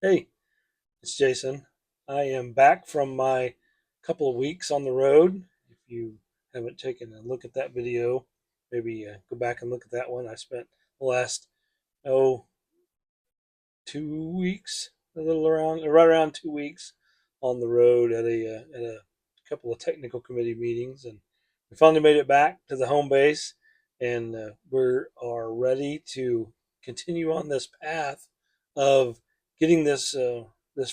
Hey, it's Jason. I am back from my couple of weeks on the road. If you haven't taken a look at that video, maybe go back and look at that one. I spent the last, oh, 2 weeks, right around 2 weeks on the road at a couple of technical committee meetings, and we finally made it back to the home base, and we are ready to continue on this path of getting this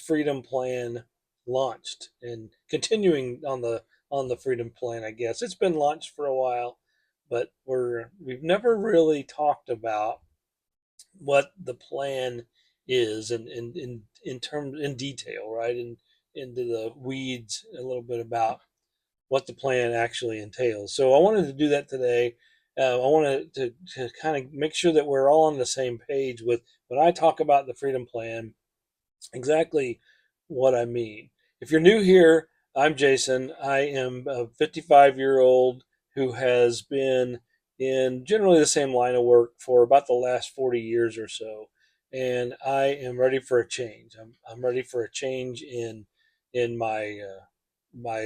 freedom plan launched and continuing on the freedom plan. I guess it's been launched for a while, but we've never really talked about what the plan is in terms in detail, right? And into the weeds a little bit about what the plan actually entails. So I wanted to do that today. I wanted to kind of make sure that we're all on the same page with when I talk about the freedom plan, exactly what I mean. If you're new here, I'm Jason. I am a 55-year-old who has been in generally the same line of work for about the last 40 years or so. And I am ready for a change. I'm ready for a change in my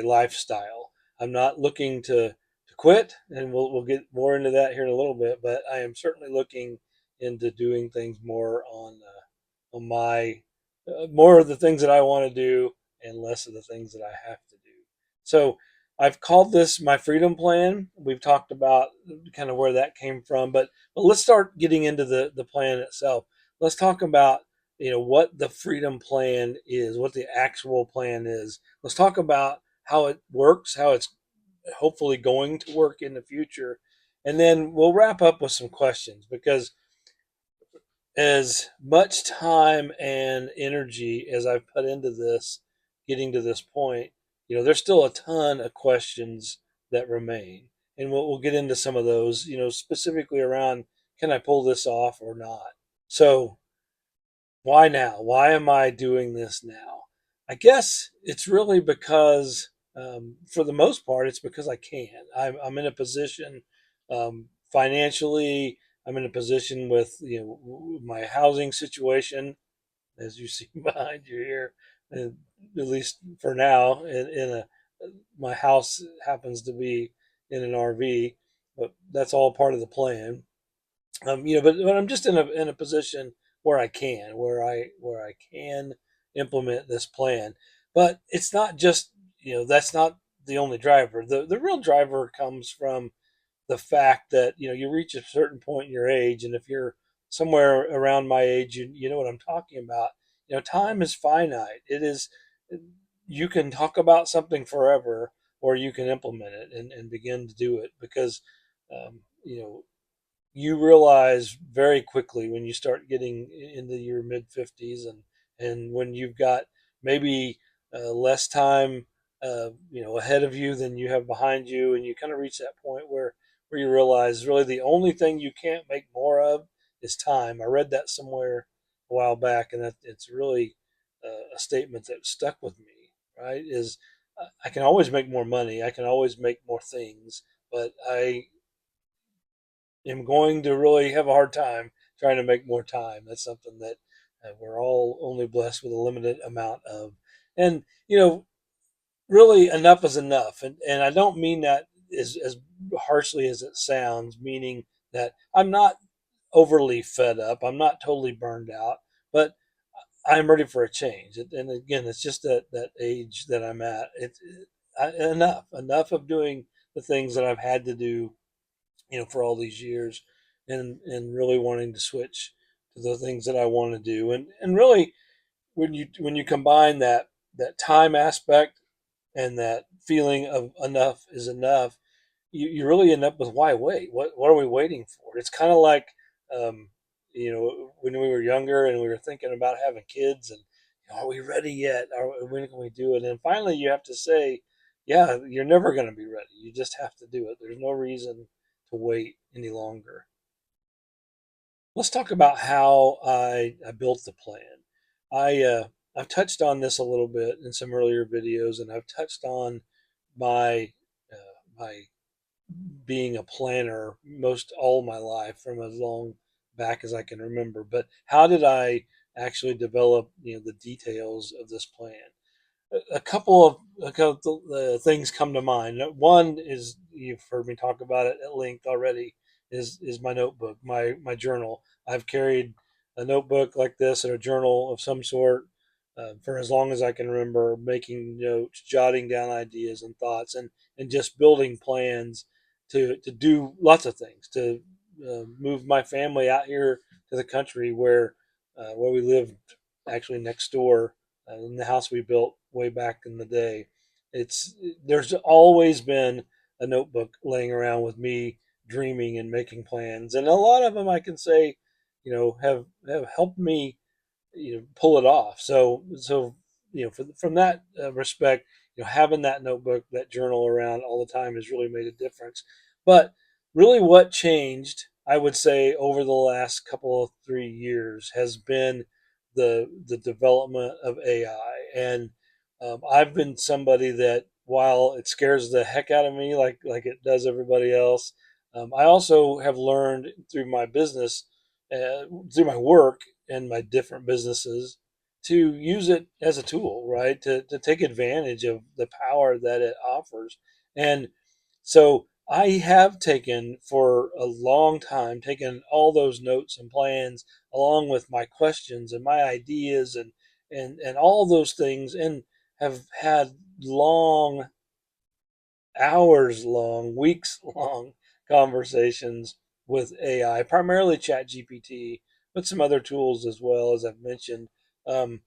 lifestyle. I'm not looking to quit, and we'll get more into that here in a little bit. But I am certainly looking into doing things more on my more of the things that I want to do and less of the things that I have to do. So I've called this my freedom plan. We've talked about kind of where that came from, but let's start getting into the plan itself. Let's talk about what the freedom plan is, what the actual plan is. Let's talk about how it works, how it's hopefully going to work in the future, and then we'll wrap up with some questions because as much time and energy as I've put into this, getting to this point, there's still a ton of questions that remain. And we'll get into some of those, specifically around can I pull this off or not? So, why now? Why am I doing this now? I guess it's really because, for the most part, it's because I can. I'm in a position financially. I'm in a position with my housing situation, as you see behind you here, and at least for now. My house happens to be in an RV, but that's all part of the plan. But I'm just in a position where I can implement this plan. But it's not just that's not the only driver. The real driver comes from the fact that you reach a certain point in your age, and if you're somewhere around my age, you know what I'm talking about. Time is finite. It is. You can talk about something forever, or you can implement it and begin to do it because you realize very quickly when you start getting into your mid 50s, and when you've got maybe less time ahead of you than you have behind you, and you kind of reach that point where you realize really the only thing you can't make more of is time. I read that somewhere a while back, and that it's really a statement that stuck with me, right? Is I can always make more money, I can always make more things, but I am going to really have a hard time trying to make more time. That's something that we're all only blessed with a limited amount of. And, really enough is enough. And I don't mean that as harshly as it sounds, meaning that I'm not overly fed up. I'm not totally burned out, but I'm ready for a change. And again, it's just that age that I'm at. Enough of doing the things that I've had to do for all these years, and really wanting to switch to the things that I want to do. And really, when you combine that time aspect and that feeling of enough is enough, you really end up with why wait? What are we waiting for? It's kind of like um, when we were younger and we were thinking about having kids, and are we ready yet? When can we do it? And finally, you have to say, yeah, you're never going to be ready. You just have to do it. There's no reason to wait any longer. Let's talk about how I built the plan. I've touched on this a little bit in some earlier videos, and I've touched on my my being a planner most all my life from as long back as I can remember. But how did I actually develop the details of this plan. A couple of things come to mind. One is, you've heard me talk about it at length already. Is my notebook, my journal. I've carried a notebook like this and a journal of some sort for as long as I can remember, making notes, jotting down ideas and thoughts, and just building plans to do lots of things. To move my family out here to the country where we lived actually next door in the house we built way back in the day. It's There's always been a notebook laying around with me dreaming and making plans, and a lot of them I can say, have helped me, pull it off. So from that respect, having that notebook, that journal around all the time has really made a difference. But really, what changed, I would say, over the last couple of 3 years has been the development of AI. And I've been somebody that, while it scares the heck out of me, like it does everybody else, I also have learned through my business, through my work and my different businesses, to use it as a tool, right? To take advantage of the power that it offers. And so I have taken, for a long time, taken all those notes and plans along with my questions and my ideas and all those things, and have had long, hours long, weeks long conversations with AI, primarily ChatGPT, but some other tools as well, as I've mentioned. Um,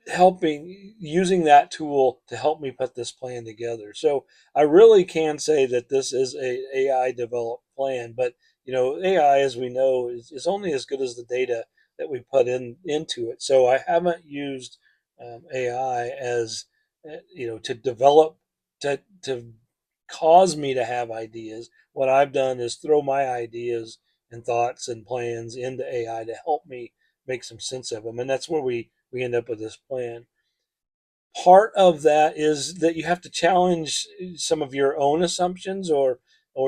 Helping, using that tool to help me put this plan together. So I really can say that this is a AI developed plan, but AI, as we know, is only as good as the data that we put into it. So I haven't used AI as to develop, to cause me to have ideas. What I've done is throw my ideas and thoughts and plans into AI to help me make some sense of them, and that's where we end up with this plan. Part of that is that you have to challenge some of your own assumptions, or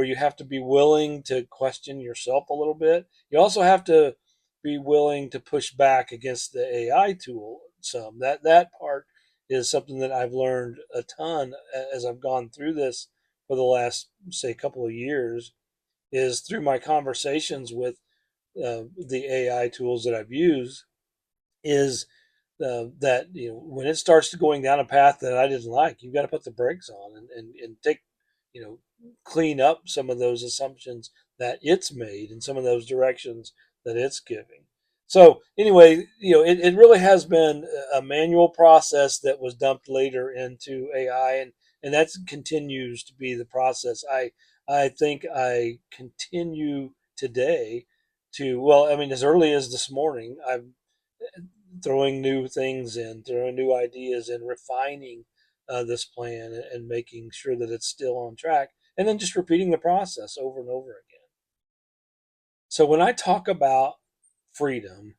you have to be willing to question yourself a little bit. You also have to be willing to push back against the AI tool some. That part is something that I've learned a ton as I've gone through this for the last, say, couple of years, is through my conversations with the AI tools that I've used, is that when it starts to going down a path that I didn't like, you've got to put the brakes on, and take, you know clean up some of those assumptions that it's made and some of those directions that it's giving. So anyway, it really has been a manual process that was dumped later into AI, and that continues to be the process. I think I continue today to, well, I mean, as early as this morning, I've throwing new things in, throwing new ideas, and refining this plan, and making sure that it's still on track, and then just repeating the process over and over again. So when I talk about freedom,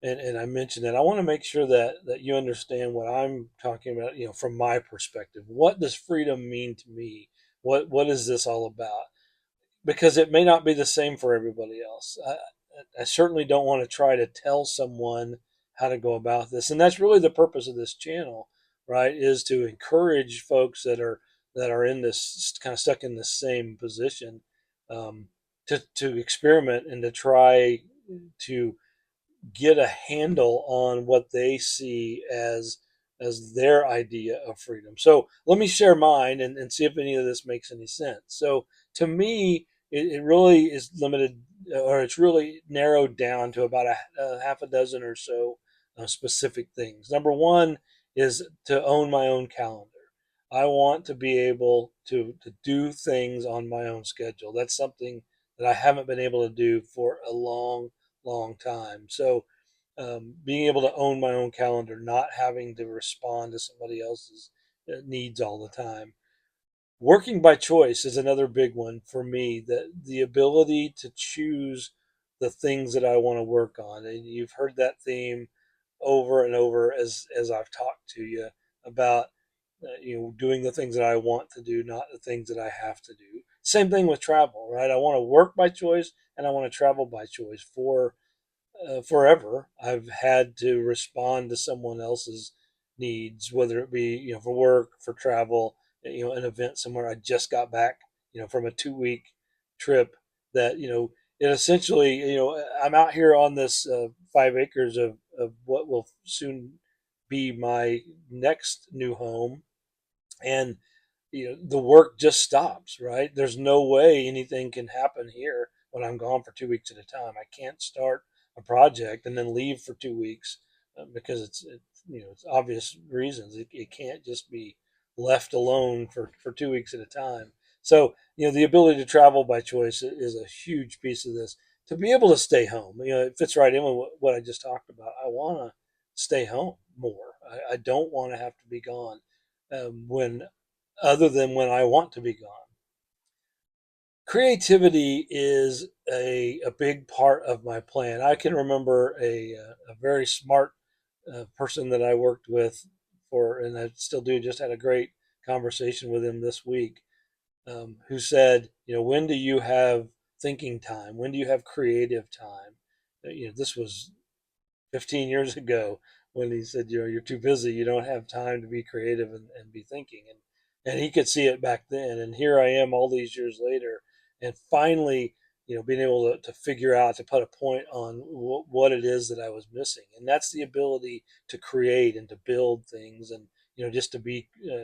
and I mentioned that, I want to make sure that you understand what I'm talking about. From my perspective, what does freedom mean to me? What is this all about? Because it may not be the same for everybody else. I certainly don't want to try to tell someone how to go about this, and that's really the purpose of this channel, right? Is to encourage folks that are in this, kind of stuck in the same position, to experiment and to try to get a handle on what they see as their idea of freedom. So let me share mine, and see if any of this makes any sense. So to me, it really is limited, or it's really narrowed down to about a half a dozen or so specific things. Number one is to own my own calendar. I want to be able to do things on my own schedule. That's something that I haven't been able to do for a long, long time. So being able to own my own calendar, not having to respond to somebody else's needs all the time. Working by choice is another big one for me. That the ability to choose the things that I want to work on, and you've heard that theme over and over as I've talked to you about, doing the things that I want to do, not the things that I have to do. Same thing with travel, right? I want to work by choice, and I want to travel by choice for forever, I've had to respond to someone else's needs, whether it be for work, for travel, an event somewhere. I just got back from a 2 week trip that it essentially I'm out here on this 5 acres of what will soon be my next new home, and the work just stops, right? There's no way anything can happen here when I'm gone for 2 weeks at a time. I can't start a project and then leave for 2 weeks because it's obvious reasons. It can't just be left alone for 2 weeks at a time. So the ability to travel by choice is a huge piece of this. To be able to stay home, it fits right in with what I just talked about. I want to stay home more. I don't want to have to be gone when other than when I want to be gone. Creativity is a big part of my plan. I can remember a very smart person that I worked with and I still do, just had a great conversation with him this week, who said, when do you have thinking time? When do you have creative time? This was 15 years ago when he said, you're too busy. You don't have time to be creative and be thinking. And he could see it back then. And here I am all these years later. And finally, being able to figure out, to put a point on what it is that I was missing. And that's the ability to create and to build things and, just to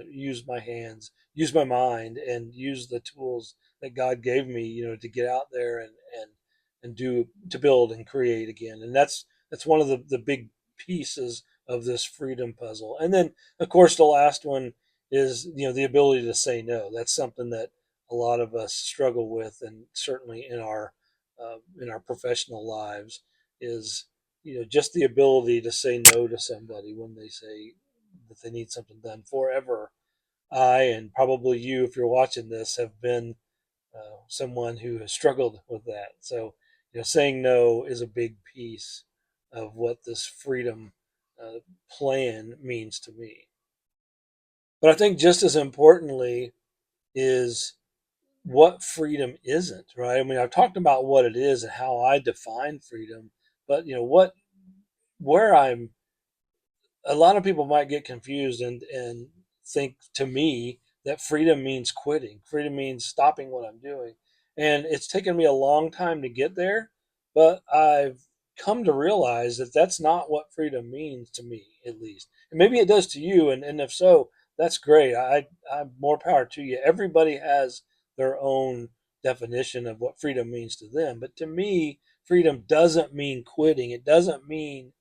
use my hands, use my mind, and use the tools that God gave me, to get out there and to build and create again. And that's one of the big pieces of this freedom puzzle. And then, of course, the last one is the ability to say no. That's something that a lot of us struggle with, and certainly in our professional lives, is just the ability to say no to somebody when they say that they need something done. Forever, I, and probably you, if you're watching this, have been someone who has struggled with that. So, saying no is a big piece of what this freedom plan means to me. But I think just as importantly is what freedom isn't, right? I mean, I've talked about what it is and how I define freedom, but where I'm a lot of people might get confused and think, to me, that freedom means quitting. Freedom means stopping what I'm doing. And it's taken me a long time to get there, but I've come to realize that that's not what freedom means to me, at least. And maybe it does to you. And if so, that's great. I'm more power to you. Everybody has their own definition of what freedom means to them. But to me, freedom doesn't mean quitting. It doesn't mean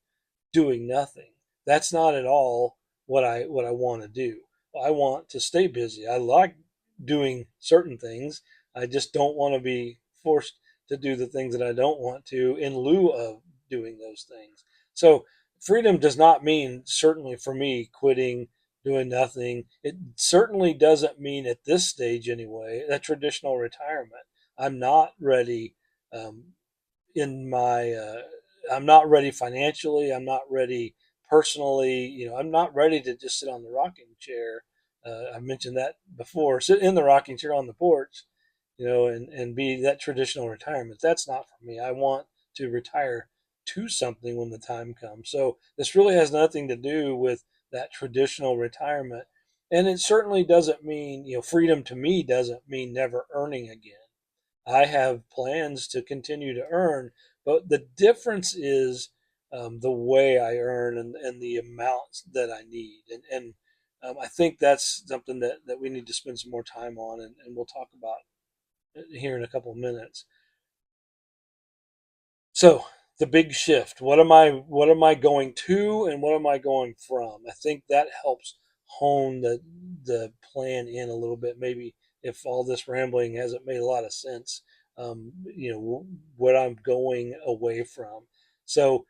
doing nothing. That's not at all what I want to do. I want to stay busy. I like doing certain things. I just don't want to be forced to do the things that I don't want to in lieu of doing those things. So freedom does not mean, certainly for me, quitting, doing nothing. It certainly doesn't mean, at this stage anyway, a traditional retirement. I'm not ready um, in my I'm not ready financially. I'm not ready personally. I'm not ready to just sit on the rocking chair. I mentioned that before. Sit in the rocking chair on the porch, and be that traditional retirement. That's not for me. I want to retire to something when the time comes. So this really has nothing to do with that traditional retirement. And it certainly doesn't mean, freedom to me doesn't mean never earning again. I have plans to continue to earn, but the difference is the way I earn and the amounts that I need. And I think that's something that we need to spend some more time on, and we'll talk about here in a couple of minutes. So the big shift. What am I going to and what am I going from? I think that helps hone the plan in a little bit. Maybe if all this rambling hasn't made a lot of sense, what I'm going away from. So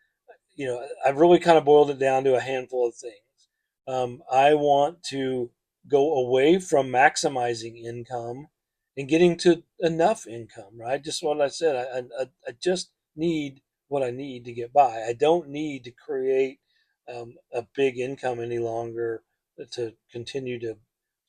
I've really kind of boiled it down to a handful of things. I want to go away from maximizing income and getting to enough income, right? Just what I said. I just need what I need to get by. I don't need to create a big income any longer to continue to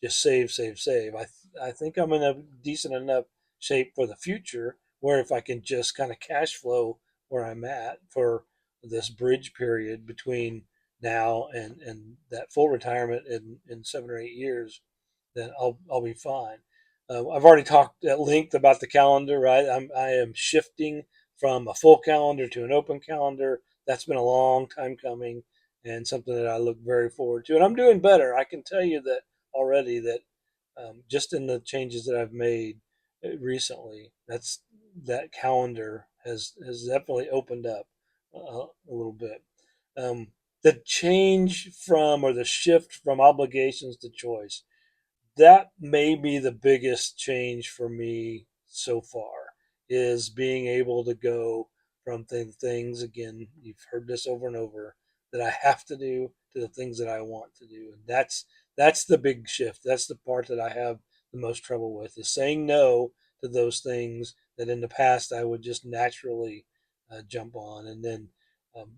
just save, save, save. I think I'm in a decent enough shape for the future where if I can just kind of cash flow where I'm at for this bridge period between now and that full retirement in 7 or 8 years, then I'll be fine. I've already talked at length about the calendar, right? I am shifting from a full calendar to an open calendar. That's been a long time coming and something that I look very forward to. And I'm doing better. I can tell you that already, that just in the changes that I've made recently, that calendar has definitely opened up a little bit. The change from, or the shift from obligations to choice, that may be the biggest change for me so far, is being able to go from things, again, you've heard this over and over, that I have to do, to the things that I want to do. And that's the big shift. That's the part that I have the most trouble with, is saying no to those things that in the past I would just naturally jump on. And then um,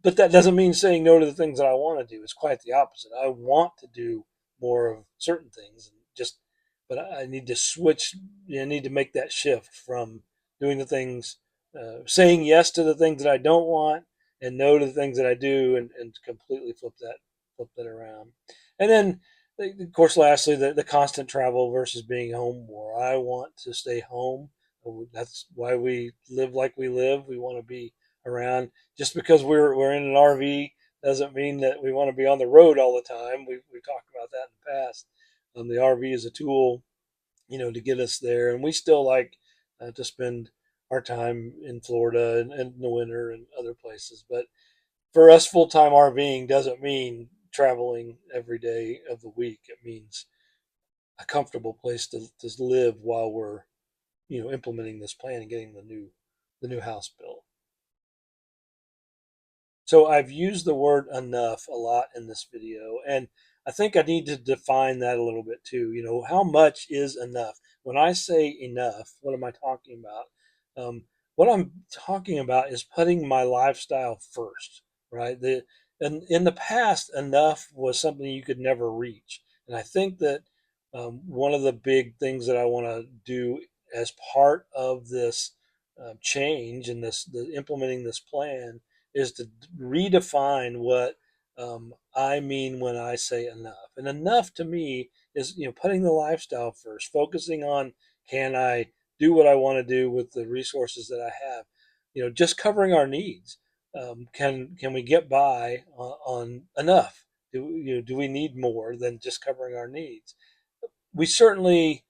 but that doesn't mean saying no to the things that I want to do. It's quite the opposite. I want to do more of certain things, and just, but I need to switch. I need to make that shift from doing the things, saying yes to the things that I don't want, and no to the things that I do, and completely flip that around. And then, of course, lastly, the constant travel versus being home more. I want to stay home. That's why we live like we live. We want to be around. Just because we're in an RV doesn't mean that we want to be on the road all the time. We've talked about that in the past. The RV is a tool, to get us there, and we still like to spend our time in Florida and in the winter and other places. But for us, full time RVing doesn't mean traveling every day of the week. It means a comfortable place to live while we're implementing this plan and getting the new house built. So I've used the word enough a lot in this video, and I think I need to define that a little bit too. How much is enough? When I say enough, what am I talking about? What I'm talking about is putting my lifestyle first, right? And in the past, enough was something you could never reach, and I think that one of the big things that I want to do as part of this change and the implementing this plan is to redefine what I mean when I say enough. And enough to me is, putting the lifestyle first, focusing on, can I do what I want to do with the resources that I have? Just covering our needs. Can we get by on enough? Do we need more than just covering our needs? We certainly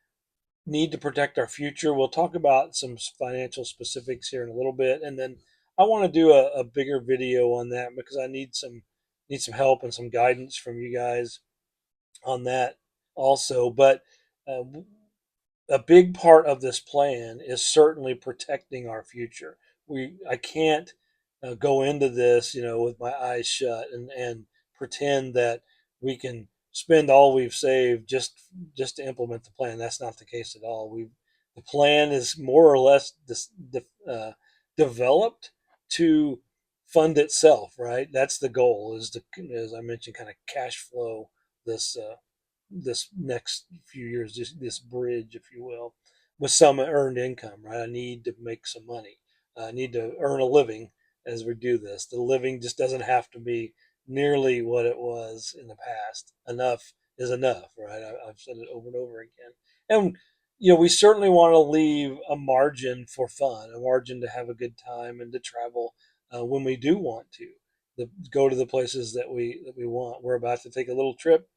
need to protect our future. We'll talk about some financial specifics here in a little bit, and then I want to do a bigger video on that because I need some help and some guidance from you guys on that also. But uh, a big part of this plan is certainly protecting our future. I can't go into this, with my eyes shut and pretend that we can spend all we've saved just to implement the plan. That's not the case at all. The plan is more or less developed to fund itself. Right. That's the goal. Is to, as I mentioned, kind of cash flow this next few years, this bridge, if you will, with some earned income, right? I need to make some money. I need to earn a living as we do this. The living just doesn't have to be nearly what it was in the past. Enough is enough, right? I've said it over and over again. And, we certainly want to leave a margin for fun, a margin to have a good time and to travel when we do want to. Go to the places that we want. We're about to take a little trip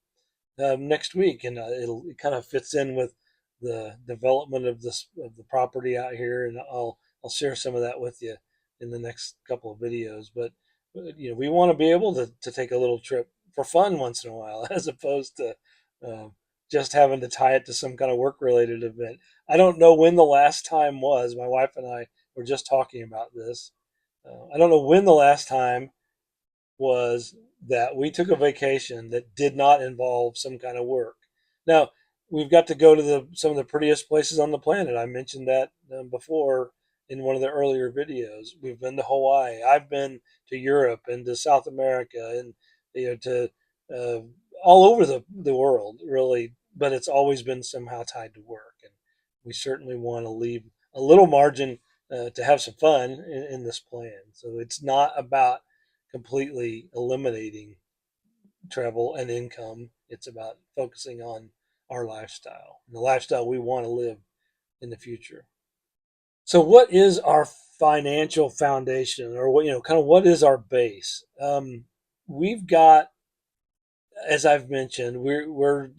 next week, and it kind of fits in with the development of the property out here, and I'll share some of that with you in the next couple of videos. But we want to be able to take a little trip for fun once in a while, as opposed to uh, just having to tie it to some kind of work related event. I don't know when the last time was. My wife and I were just talking about this. I don't know when the last time was that we took a vacation that did not involve some kind of work. Now, we've got to go to some of the prettiest places on the planet. I mentioned that before in one of the earlier videos. We've been to Hawaii. I've been to Europe and to South America, and to uh, all over the world, really. But it's always been somehow tied to work, and we certainly want to leave a little margin to have some fun in this plan. So it's not about completely eliminating travel and income. It's about focusing on our lifestyle and the lifestyle we want to live in the future. So, what is our financial foundation, or what kind of what is our base? We've got, as I've mentioned, we're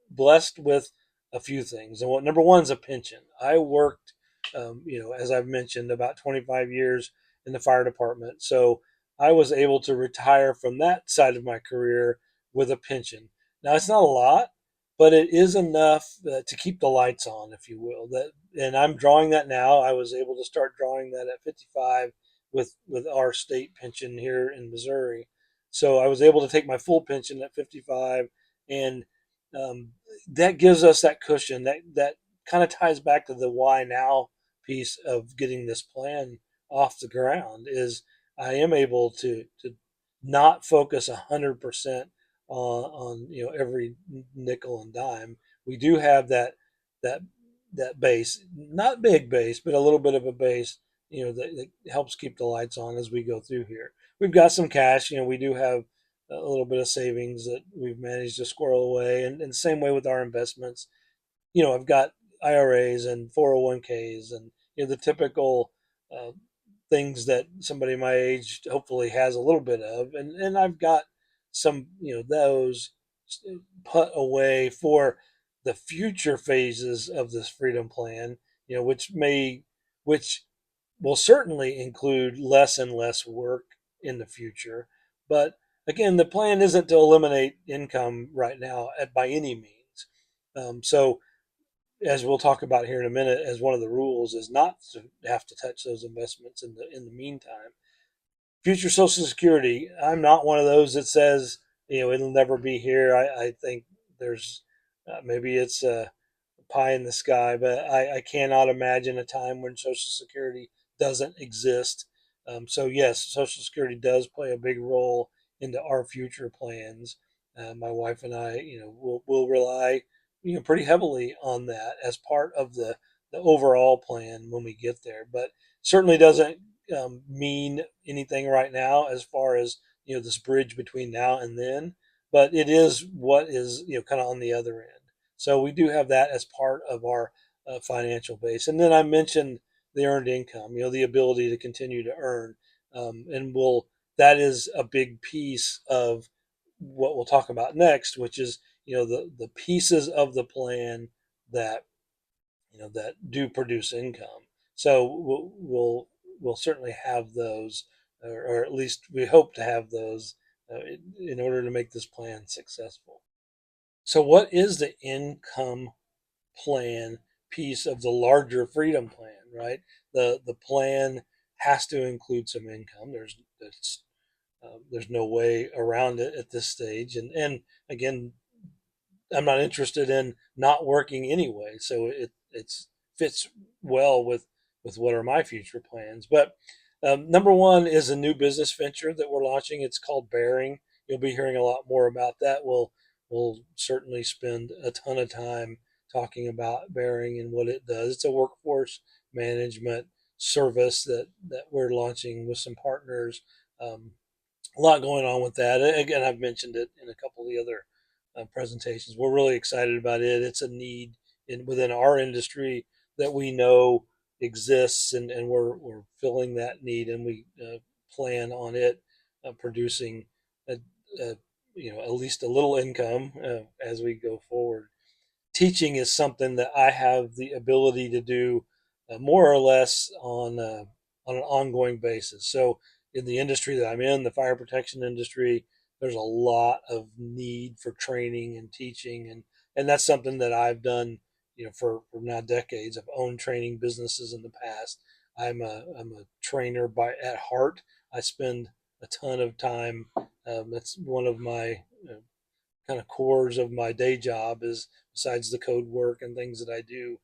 blessed with a few things. And what number one is a pension. I worked, as I've mentioned, about 25 years in the fire department. So I was able to retire from that side of my career with a pension. Now it's not a lot, but it is enough to keep the lights on, if you will. And I'm drawing that now. I was able to start drawing that at 55 with our state pension here in Missouri. So I was able to take my full pension at 55, and um, that gives us that cushion. That kind of ties back to the why now piece of getting this plan off the ground. Is I am able to not focus 100% on every nickel and dime. We do have that that base, not big base, but a little bit of a base. That helps keep the lights on as we go through here. We've got some cash. We do have a little bit of savings that we've managed to squirrel away, and same way with our investments. I've got IRAs and 401ks and the typical uh, things that somebody my age hopefully has a little bit of, and I've got some those put away for the future phases of this freedom plan, which will certainly include less and less work in the future. But again, the plan isn't to eliminate income right now by any means. So, as we'll talk about here in a minute, as one of the rules is not to have to touch those investments in the meantime. Future Social Security, I'm not one of those that says it'll never be here. I think there's maybe it's pie in the sky, but I cannot imagine a time when Social Security doesn't exist. So yes, Social Security does play a big role into our future plans. My wife and I, will rely, pretty heavily on that as part of the overall plan when we get there. But certainly doesn't mean anything right now as far as this bridge between now and then. But it is what is kind of on the other end. So we do have that as part of our financial base. And then I mentioned the earned income, the ability to continue to earn. And that is a big piece of what we'll talk about next, which is, the pieces of the plan that, that do produce income. So we'll certainly have those, or at least we hope to have those in order to make this plan successful. So, what is the income plan piece of the larger freedom plan? Right, the plan has to include some income. There's no way around it at this stage, and again, I'm not interested in not working anyway, so it's fits well with what are my future plans. But number one is a new business venture that we're launching. It's called Bearing. You'll be hearing a lot more about that. We'll certainly spend a ton of time talking about Bearing and what it does. It's a workforce management service that we're launching with some partners. A lot going on with that. Again, I've mentioned it in a couple of the other presentations. We're really excited about it. It's a need within our industry that we know exists, and we're filling that need, and we plan on it producing a, a, at least a little income as we go forward. Teaching is something that I have the ability to do more or less on an ongoing basis. So in the industry that I'm in, the fire protection industry, there's a lot of need for training and teaching, and that's something that I've done, for now decades. I've owned training businesses in the past. I'm a trainer by at heart. I spend a ton of time. That's one of my kind of cores of my day job, is besides the code work and things that I do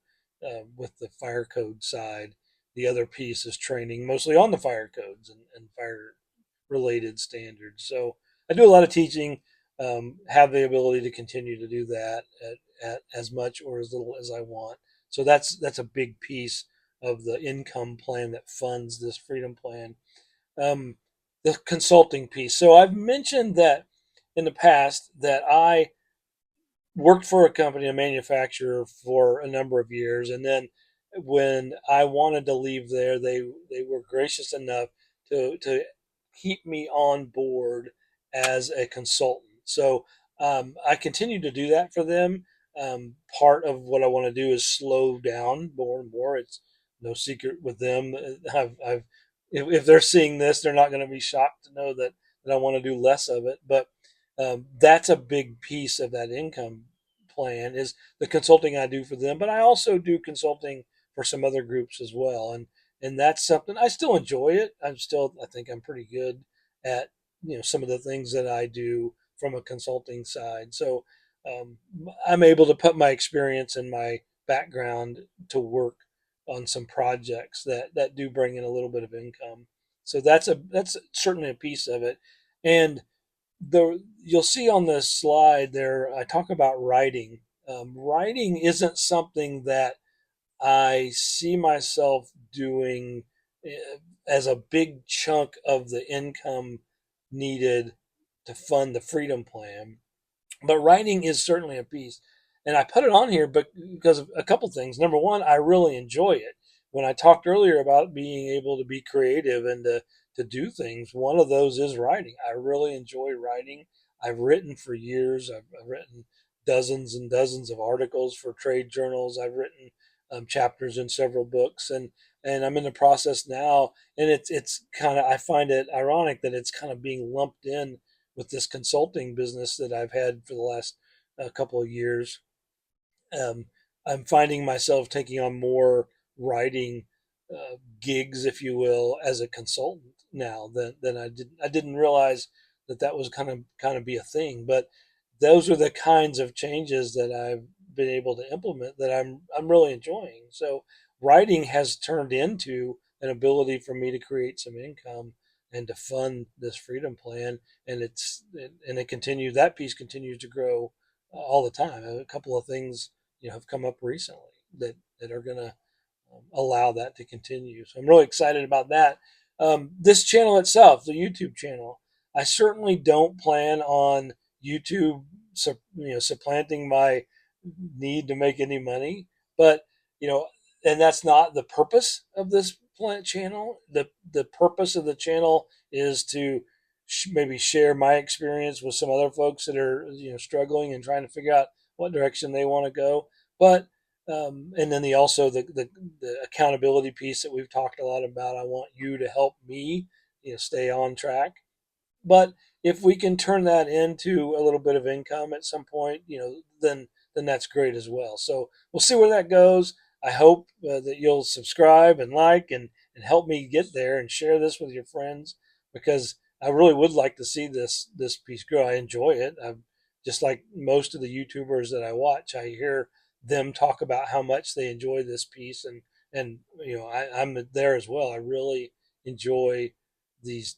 with the fire code side. The other piece is training mostly on the fire codes and fire related standards. So I do a lot of teaching, have the ability to continue to do that at as much or as little as I want. So that's a big piece of the income plan that funds this freedom plan. Um, the consulting piece. So I've mentioned that in the past that I worked for a company, a manufacturer, for a number of years, and then when I wanted to leave there, they were gracious enough to keep me on board as a consultant. So I continue to do that for them. Part of what I want to do is slow down more and more. It's no secret with them. If they're seeing this, they're not going to be shocked to know that I want to do less of it. But that's a big piece of that income plan is the consulting I do for them, but I also do consulting for some other groups as well, and that's something I still enjoy it. I think I'm pretty good at some of the things that I do from a consulting side. So um, I'm able to put my experience and my background to work on some projects that do bring in a little bit of income. So that's certainly a piece of it, and you'll see on this slide there, I talk about writing. Writing isn't something that I see myself doing as a big chunk of the income needed to fund the freedom plan, but writing is certainly a piece. And I put it on here because of a couple things. Number one, I really enjoy it. When I talked earlier about being able to be creative and to do things, one of those is writing. I really enjoy writing. I've written for years. I've written dozens and dozens of articles for trade journals. I've written chapters in several books, and I'm in the process now. And it's kind of, I find it ironic that it's kind of being lumped in with this consulting business that I've had for the last couple of years. um, I'm finding myself taking on more writing gigs, if you will, as a consultant now than I did. I didn't realize that was kind of be a thing, but those are the kinds of changes that I've been able to implement that I'm really enjoying. So writing has turned into an ability for me to create some income and to fund this freedom plan, and it continues. That piece continues to grow all the time. A couple of things have come up recently that are going to allow that to continue. So I'm really excited about that. This channel itself, the YouTube channel, I certainly don't plan on YouTube, supplanting my need to make any money. But you know, and that's not the purpose of this plant channel. The purpose of the channel is to maybe share my experience with some other folks that are struggling and trying to figure out what direction they want to go. But and then also the accountability piece that we've talked a lot about. I want you to help me, stay on track. But if we can turn that into a little bit of income at some point, then that's great as well. So we'll see where that goes. I hope that you'll subscribe and like and help me get there and share this with your friends, because I really would like to see this piece grow. I enjoy it. I'm just like most of the YouTubers that I watch. I hear them talk about how much they enjoy this piece, and I'm there as well. I really enjoy these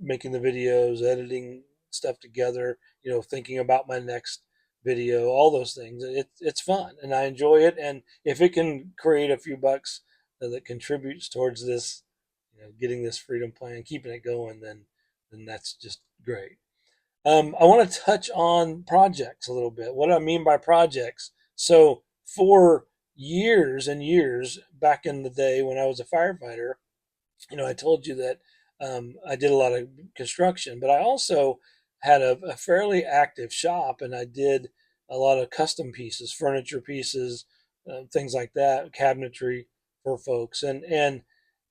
making the videos, editing stuff together, thinking about my next video, all those things. It's fun and I enjoy it. And if it can create a few bucks that contributes towards this, getting this freedom plan, keeping it going, then that's just great. I want to touch on projects a little bit. What do I mean by projects? So for years and years back in the day when I was a firefighter, I told you that I did a lot of construction, but I also had a fairly active shop, and I did a lot of custom pieces, furniture pieces, things like that, cabinetry for folks, and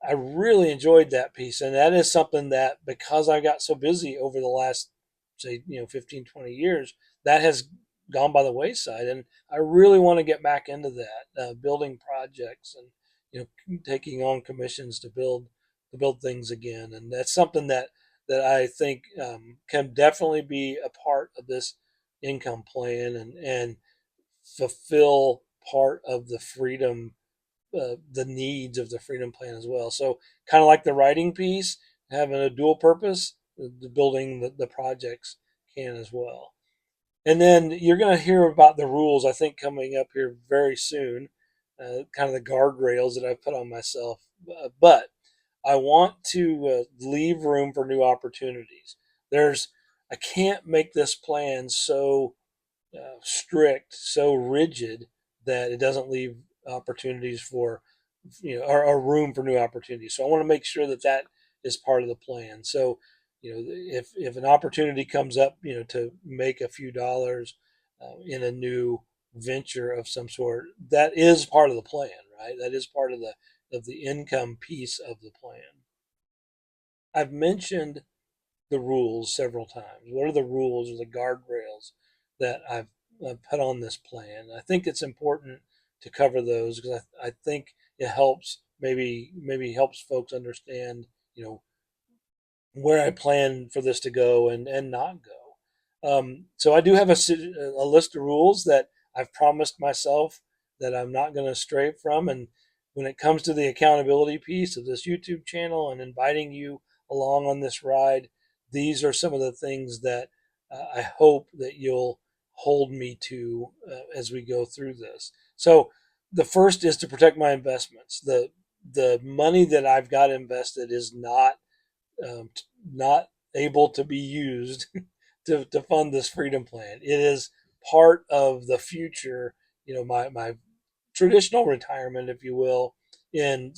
I really enjoyed that piece. And that is something that, because I got so busy over the last, say, 15, 20 years, that has gone by the wayside. And I really want to get back into that, building projects and taking on commissions to build things again. And that's something that I think can definitely be a part of this income plan and fulfill part of the freedom, the needs of the freedom plan as well. So kind of like the writing piece, having a dual purpose, the building the projects can as well. And then you're going to hear about the rules, I think, coming up here very soon. kind of the guardrails that I've put on myself. But I want to leave room for new opportunities. There's I can't make this plan so strict, so rigid that it doesn't leave opportunities for, or room for new opportunities. So I want to make sure that that is part of the plan. So, if an opportunity comes up, to make a few dollars in a new venture of some sort, that is part of the plan, right? That is part of the income piece of the plan. I've mentioned the rules several times. What are the rules or the guardrails that I've put on this plan? I think it's important to cover those because I think it helps, maybe helps folks understand, where I plan for this to go and not go. So I do have a list of rules that I've promised myself that I'm not going to stray from. And when it comes to the accountability piece of this YouTube channel and inviting you along on this ride, these are some of the things that I hope that you'll hold me to as we go through this. So the first is to protect my investments. The money that I've got invested is um, not able to be used to fund this freedom plan. It is part of the future, my traditional retirement, if you will, in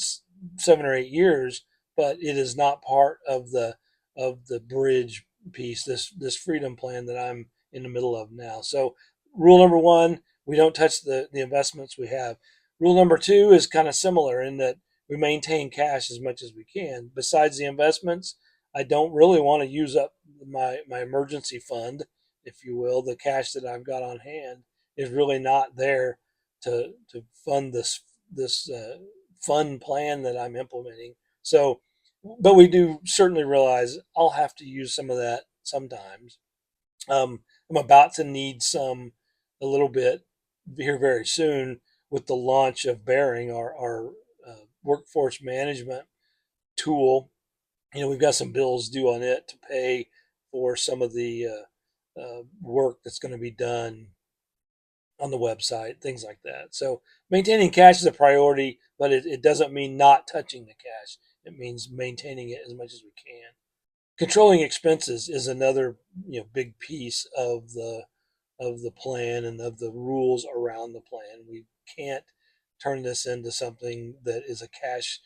7 or 8 years, but it is not part of the bridge piece, this freedom plan that I'm in the middle of now. So rule number one, we don't touch the investments we have. Rule number two is kind of similar in that we maintain cash as much as we can. Besides the investments, I don't really want to use up my emergency fund, if you will. The cash that I've got on hand is really not there to fund this fun plan that I'm implementing. So, but we do certainly realize I'll have to use some of that sometimes. I'm about to need some a little bit here very soon with the launch of Bearing, our workforce management tool. We've got some bills due on it to pay for some of the work that's going to be done on the website, things like that. So maintaining cash is a priority, but it doesn't mean not touching the cash. It means maintaining it as much as we can. Controlling expenses is another big piece of the plan and of the rules around the plan. We can't turn this into something that is a cash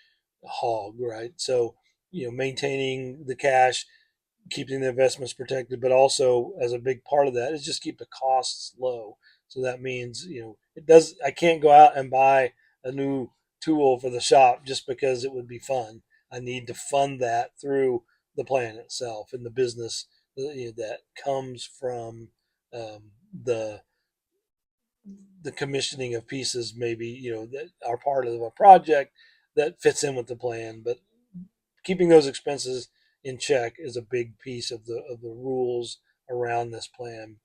hog, right? So maintaining the cash, keeping the investments protected, but also as a big part of that is just keep the costs low. So that means, it does, I can't go out and buy a new tool for the shop just because it would be fun. I need to fund that through the plan itself and the business that comes from the commissioning of pieces, maybe, that are part of a project that fits in with the plan. But keeping those expenses in check is a big piece of the rules around this plan.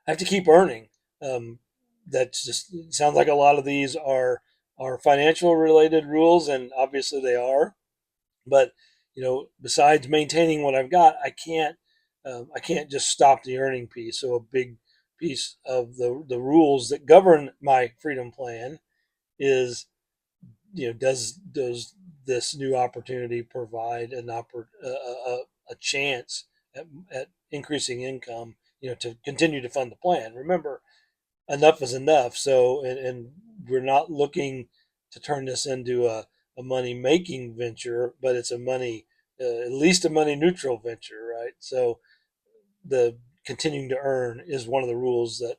I have to keep earning. Um, that just sounds like a lot of these are financial related rules, and obviously they are. But besides maintaining what I've got, I can't just stop the earning piece. So a big piece of the rules that govern my freedom plan is, does this new opportunity provide a chance at increasing income, to continue to fund the plan. Remember, enough is enough. So, and we're not looking to turn this into a money making venture, but it's at least a money neutral venture, right? So the continuing to earn is one of the rules that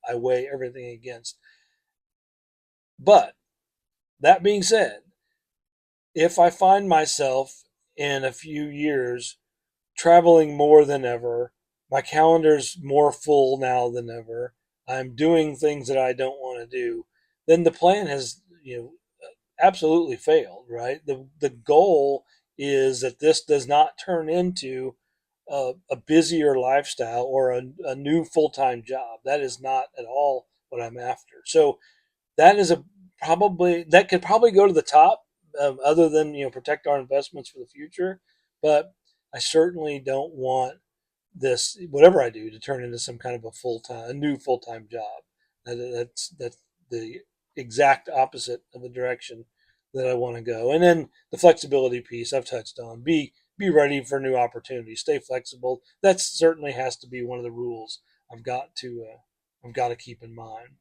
I weigh everything against. But that being said, if I find myself in a few years traveling more than ever, my calendar's more full now than ever, I'm doing things that I don't want to do, then the plan has, absolutely failed, right? The goal is that this does not turn into a busier lifestyle or a new full-time job. That is not at all what I'm after. So that is a probably that could probably go to the top, other than protect our investments for the future. But I certainly don't want this, whatever I do, to turn into some kind of a new full time job. That's the exact opposite of the direction that I want to go. And then the flexibility piece I've touched on. Be ready for new opportunities. Stay flexible. That certainly has to be one of the rules I've got to I've got to keep in mind.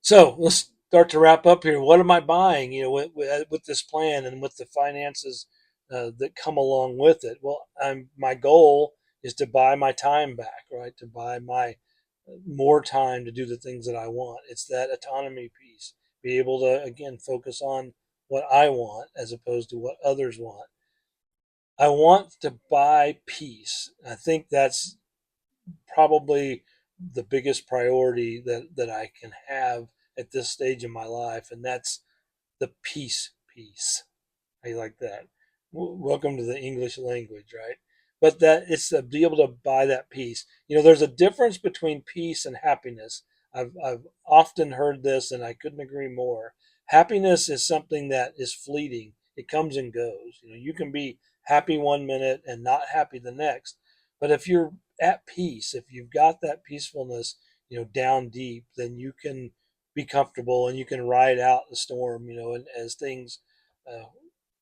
So let's start to wrap up here. What am I buying? With this plan and with the finances that come along with it. Well, my goal is to buy my time back, right? To buy my more time to do the things that I want. It's that autonomy piece. Be able to again focus on what I want as opposed to what others want. I want to buy peace. I think that's probably the biggest priority that I can have at this stage in my life, and that's the peace piece. How you like that? Welcome to the English language, right? But that it's to be able to buy that peace. There's a difference between peace and happiness. I've often heard this, and I couldn't agree more. Happiness is something that is fleeting. It comes and goes. You can be happy one minute and not happy the next. But if you're at peace, if you've got that peacefulness, down deep, then you can be comfortable and you can ride out the storm, and as things uh,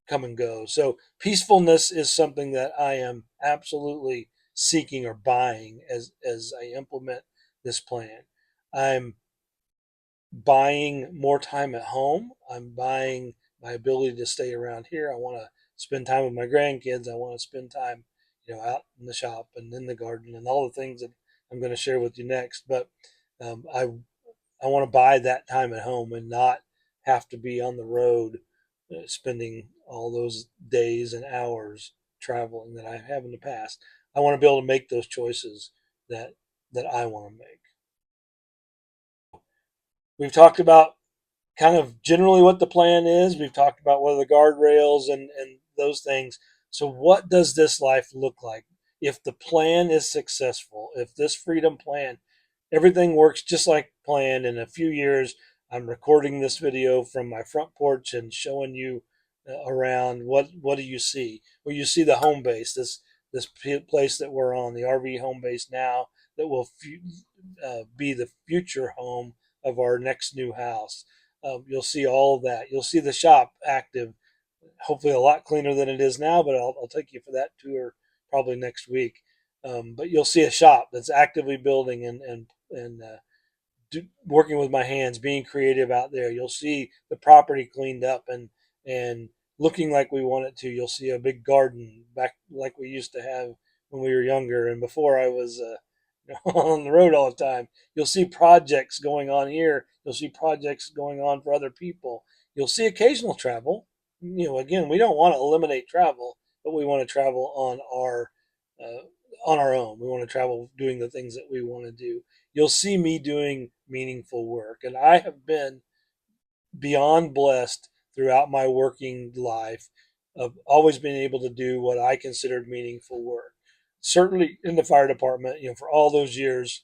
come and go. So peacefulness is something that I am absolutely seeking or buying as I implement this plan. I'm buying more time at home. I'm buying my ability to stay around here. I want to spend time with my grandkids. I want to spend time, out in the shop and in the garden and all the things that I'm going to share with you next. But um, I I want to buy that time at home and not have to be on the road, spending all those days and hours traveling that I have in the past. I want to be able to make those choices that I want to make. We've talked about kind of generally what the plan is. We've talked about what are the guardrails and those things. So, what does this life look like? If the plan is successful, if this freedom plan, everything works just like planned, in a few years, I'm recording this video from my front porch and showing you around. What do you see? Well, you see the home base, this place that we're on, the RV home base now, that will be the future home of our next new house. You'll see all of that. You'll see the shop active, hopefully a lot cleaner than it is now, but I'll take you for that tour probably next week. But you'll see a shop that's actively building and working with my hands, being creative out there. You'll see the property cleaned up and looking like we want it to. You'll see a big garden back like we used to have when we were younger and before I was on the road all the time. You'll see projects going on here. You'll see projects going on for other people. You'll see occasional travel. Again, we don't want to eliminate travel, but we want to travel uh, on our own. We want to travel doing the things that we want to do. You'll see me doing meaningful work, and I have been beyond blessed throughout my working life of always being able to do what I considered meaningful work. Certainly in the fire department, for all those years,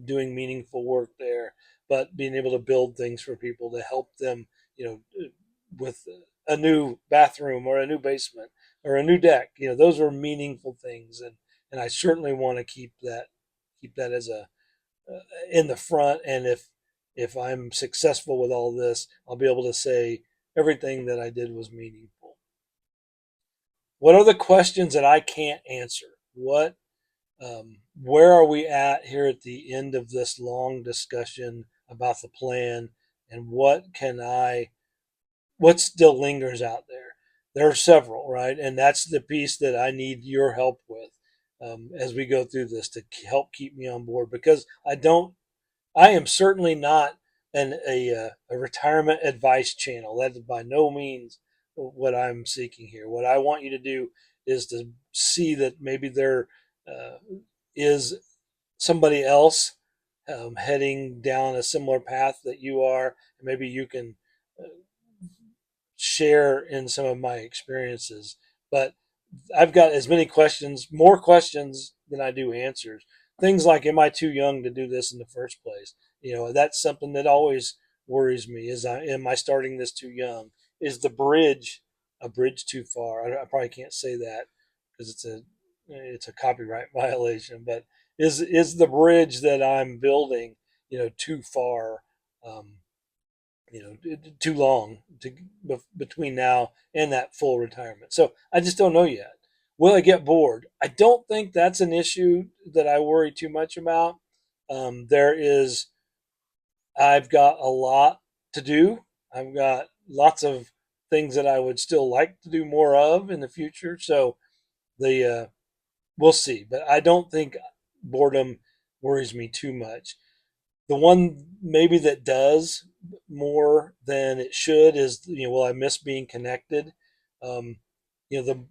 doing meaningful work there, but being able to build things for people to help them, with a new bathroom or a new basement or a new deck. Those are meaningful things, and I certainly want to keep that as a in the front. And if I'm successful with all this, I'll be able to say everything that I did was meaningful. What are the questions that I can't answer? Where are we at here at the end of this long discussion about the plan, and what still lingers out there? There are several, right? And that's the piece that I need your help with as we go through this to help keep me on board, because I am certainly not a retirement advice channel. That is by no means what I'm seeking here. What I want you to do is to see that maybe there uh, is somebody else heading down a similar path that you are, and maybe you can uh, share in some of my experiences. But I've got as many questions, more questions than I do answers. Things like, am I too young to do this in the first place? That's something that always worries me. Am I starting this too young? Is the bridge a bridge too far? I probably can't say that because it's a copyright violation. But is the bridge that I'm building, too far? um, too long between now and that full retirement. So I just don't know yet. Will I get bored? I don't think that's an issue that I worry too much about. There is, I've got a lot to do. I've got lots of things that I would still like to do more of in the future. So the we'll see, but I don't think boredom worries me too much. The one maybe that does more than it should is, well, I miss being connected. Um, the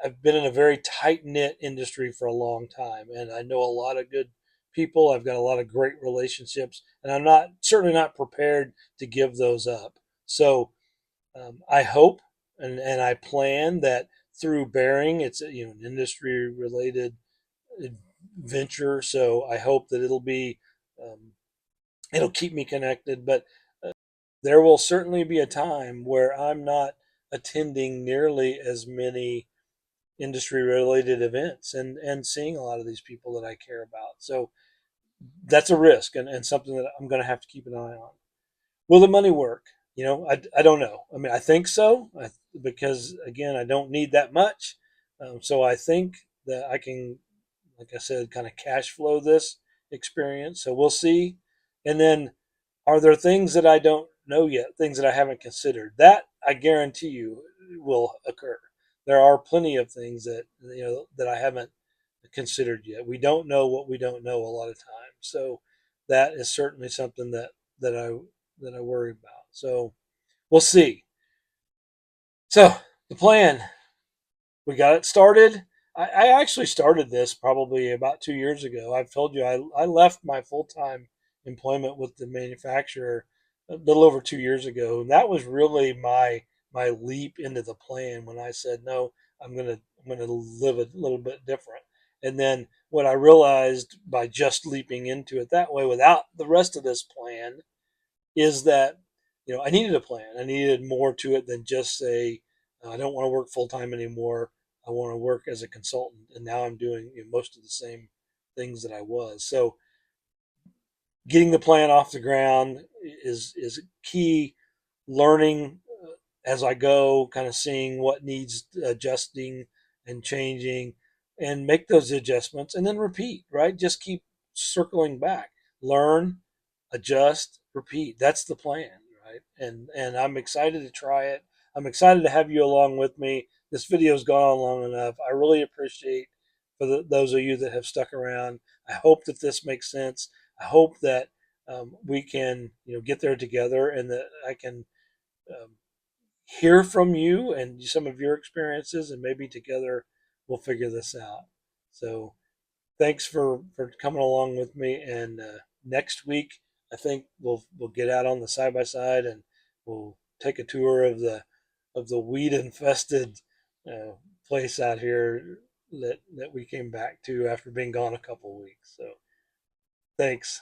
I've been in a very tight knit industry for a long time, and I know a lot of good people. I've got a lot of great relationships, and I'm not certainly not prepared to give those up. So I hope and I plan that through Bearing, it's an industry related venture. So I hope that um, it'll keep me connected. But there will certainly be a time where I'm not attending nearly as many industry related events and seeing a lot of these people that I care about. So that's a risk and something that I'm going to have to keep an eye on. Will the money work? I don't know. I mean, I think so because, again, I don't need that much. So I think that I can, like I said, kind of cash flow this experience. So we'll see. And then, are there things that I don't know yet, things that I haven't considered? That I guarantee you will occur. There are plenty of things that I haven't considered yet. We don't know what we don't know a lot of times. So that is certainly something that I that I worry about. So we'll see. So the plan, we got it started. I actually started this probably about 2 years ago. I've told you I left my full time employment with the manufacturer a little over 2 years ago, and that was really my leap into the plan when I said no, I'm gonna live a little bit different. And then what I realized by just leaping into it that way without the rest of this plan is that I needed a plan. I needed more to it than just say I don't want to work full time anymore. I want to work as a consultant, and now I'm doing most of the same things that I was. So getting the plan off the ground is key. Learning as I go, kind of seeing what needs adjusting and changing, and make those adjustments, and then repeat. Right, just keep circling back. Learn, adjust, repeat. That's the plan, right? And I'm excited to try it. I'm excited to have you along with me. This video's gone on long enough. I really appreciate for those of you that have stuck around. I hope that this makes sense. I hope that we can get there together, and that I can um, hear from you and some of your experiences, and maybe together we'll figure this out. So thanks for coming along with me. And next week, I think we'll get out on the side by side and we'll take a tour of the weed infested uh, place out here that we came back to after being gone a couple of weeks. So thanks.